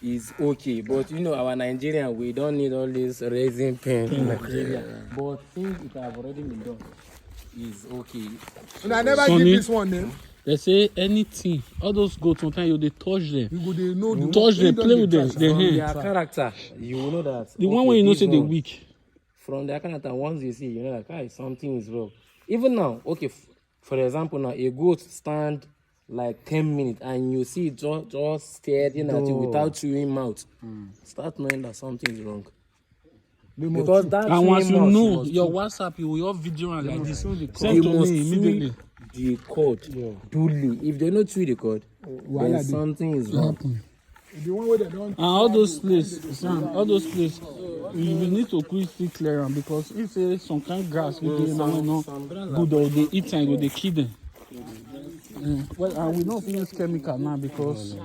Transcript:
is okay, but you know our Nigerian, we don't need all this raising pain in Nigeria. But since it have already been done, is okay. And I never give this one name. They say anything. All those goats sometimes you they touch them. You go they know the Touch them, play with them. From their character, you will know that. The one where you know say they weak. From their character, once you see, you know like, hey, something is wrong. Even now, okay, for example, now a goat stand like 10 minutes and you see it just staring at you without chewing mouth. Start knowing that something is wrong. Because that and once you mouth, know your WhatsApp, you will your video and like this. Send to must me immediately. The cord duly. If they don't chew the cord, then something is wrong. The one where they don't. And all those places, we need to quickly clear them because if say some kind of grass we dey now no good or they eat and go they kill them. Well, and we don't use chemical now because.